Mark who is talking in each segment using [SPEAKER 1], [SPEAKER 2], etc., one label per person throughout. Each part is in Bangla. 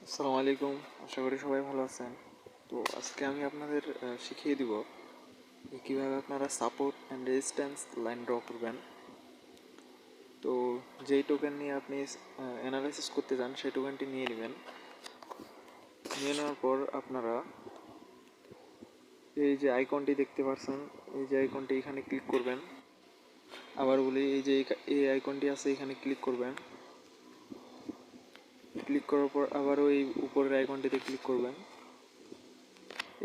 [SPEAKER 1] আসসালামু আলাইকুম, আশা করি সবাই ভালো আছেন। তো আজকে আমি আপনাদের শিখিয়ে দিব যে কীভাবে আপনারা support and resistance line draw করবেন। তো যেই টোকেন নিয়ে আপনি অ্যানালাইসিস করতে চান সেই টোকেনটি নিয়ে নেবেন। নিয়ে নেওয়ার পর আপনারা এই যে আইকনটি দেখতে পাচ্ছেন, এই যে আইকনটি এখানে ক্লিক করবেন। আবার বলি, এই যে এই আইকনটি আছে এখানে ক্লিক করবেন। ক্লিক করার পর আবার ওই উপরের আইকনটিতে ক্লিক করবেন।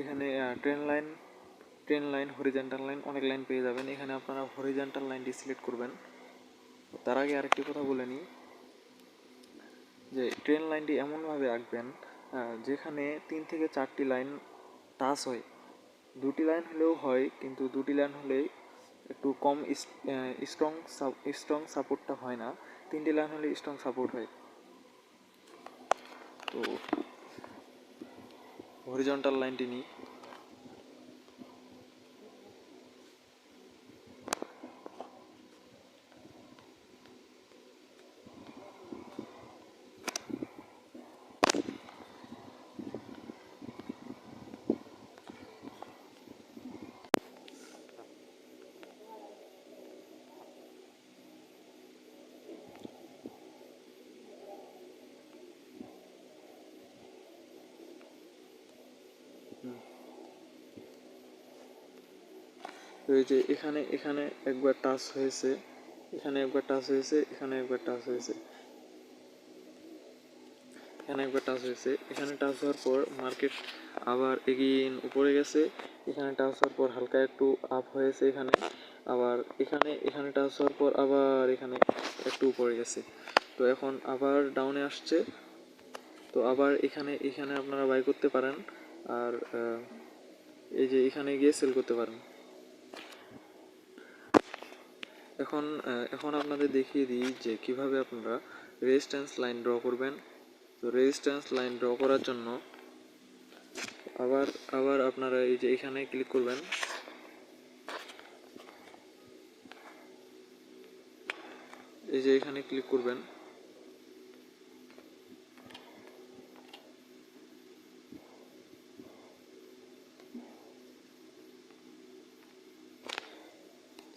[SPEAKER 1] এখানে ট্রেন লাইন হরিজন্টাল লাইন অনেক লাইন পেয়ে যাবেন। এখানে আপনারা হরিজন্টাল লাইনটি সিলেক্ট করবেন। তার আগে আরেকটি কথা বলে নিই যে ট্রেন লাইনটি এমনভাবে আঁকবেন যেখানে 3 থেকে 4টি লাইন টাচ হয়। 2টি লাইন হলেও হয়, কিন্তু 2টি লাইন হলে একটু কম স্ট্রং সাপোর্টটা হয় না। 3টি লাইন হলে স্ট্রং সাপোর্ট হয়। তো হরিজন্টাল লাইনটি নিই। তো এই যে এখানে একবার টাচ হয়েছে, এখানে একবার টাচ হয়েছে, এখানে একবার টাচ হয়েছে, এখানে একবার টাচ হয়েছে। এখানে টাচ হওয়ার পর মার্কেট আবার এগেইন উপরে গেছে। এখানে টাচ হওয়ার পর হালকা একটু আপ হয়েছে। এখানে আবার এখানে টাচ হওয়ার পর আবার এখানে একটু উপরে গেছে। তো এখন আবার ডাউনে আসছে। তো আবার এখানে আপনারা বাই করতে পারেন, আর এই যে এখানে গিয়ে সেল করতে পারেন। এখন আপনাদের দেখিয়ে দিই যে কিভাবে আপনারা রেজিস্ট্যান্স লাইন ড্র করবেন। তো রেজিস্ট্যান্স লাইন ড্র করার জন্য আবার আপনারা এই যে এখানে ক্লিক করবেন। এই যে এখানে ক্লিক করবেন।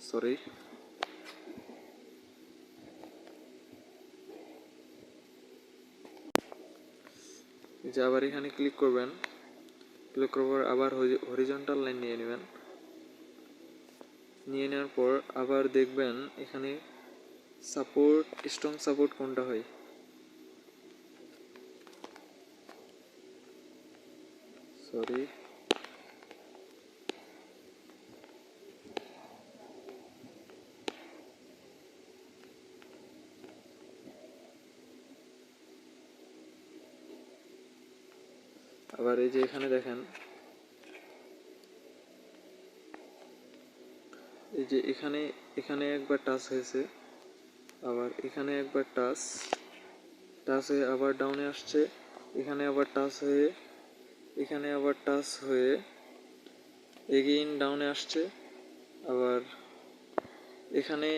[SPEAKER 1] সরি, যে আবার এখানে ক্লিক করবেন। ক্লিক করার পর আবার হরিজন্টাল লাইন নিয়ে নেবেন। নিয়ে নেওয়ার পর আবার দেখবেন এখানে সাপোর্ট, স্ট্রং সাপোর্ট কোনটা হয়। সরি, আবার এই যে এখানে দেখেন, এই যে এখানে একবার টাচ হয়েছে, আবার এখানে একবার টাচ হয়ে আবার ডাউনে আসছে। এখানে আবার টাচ হয়ে, এখানে আবার টাচ হয়ে এগেইন ডাউনে আসছে। আবার এখানে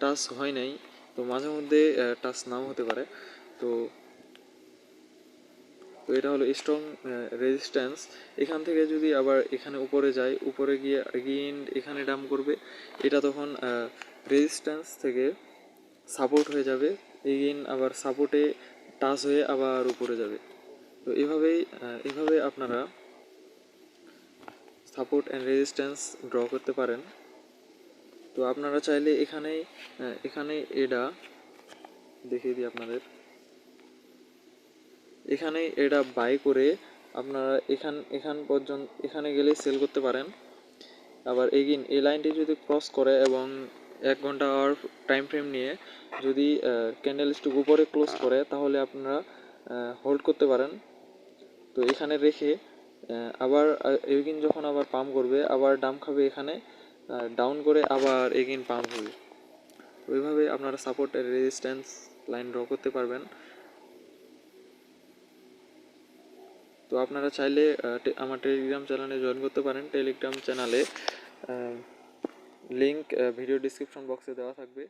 [SPEAKER 1] টাচ হয় নাই, তো মাঝে মধ্যে টাচ নাও হতে পারে। তো এটা হলো স্ট্রং রেজিস্ট্যান্স। এখান থেকে যদি আবার এখানে উপরে যায়, উপরে গিয়ে এগেইন এখানে ডাম্প করবে, এটা তখন রেজিস্ট্যান্স থেকে সাপোর্ট হয়ে যাবে। এগেইন আবার সাপোর্টে টাচ হয়ে আবার উপরে যাবে। তো এভাবে আপনারা সাপোর্ট অ্যান্ড রেজিস্ট্যান্স ড্র করতে পারেন। তো আপনারা চাইলে এখানে এটা দেখিয়ে দিই আপনাদের। এটা বাই করে আপনারা এখানে গেলে সেল করতে পারেন। আবার এগেইন এই লাইনটি যদি ক্রস করে এবং 1 ঘন্টা আওয়ার টাইম ফ্রেম নিয়ে যদি ক্যান্ডেল স্টিক উপরে ক্লোজ করে, তাহলে আপনারা হোল্ড করতে পারেন। তো এখানে রেখে আবার এগেইন যখন আবার পাম্প করবে, আবার ডাম্প খাবে, এখানে ডাউন করে আবার এগেইন পাম্প হবে। ওইভাবে আপনারা সাপোর্ট আর রেজিস্ট্যান্স লাইন ড্র করতে পারবেন। তো আপনারা চাইলে আমার টেলিগ্রাম চ্যানেলে জয়েন করতে পারেন। টেলিগ্রাম চ্যানেলে লিঙ্ক ভিডিও ডিসক্রিপশন বক্সে দেওয়া থাকবে।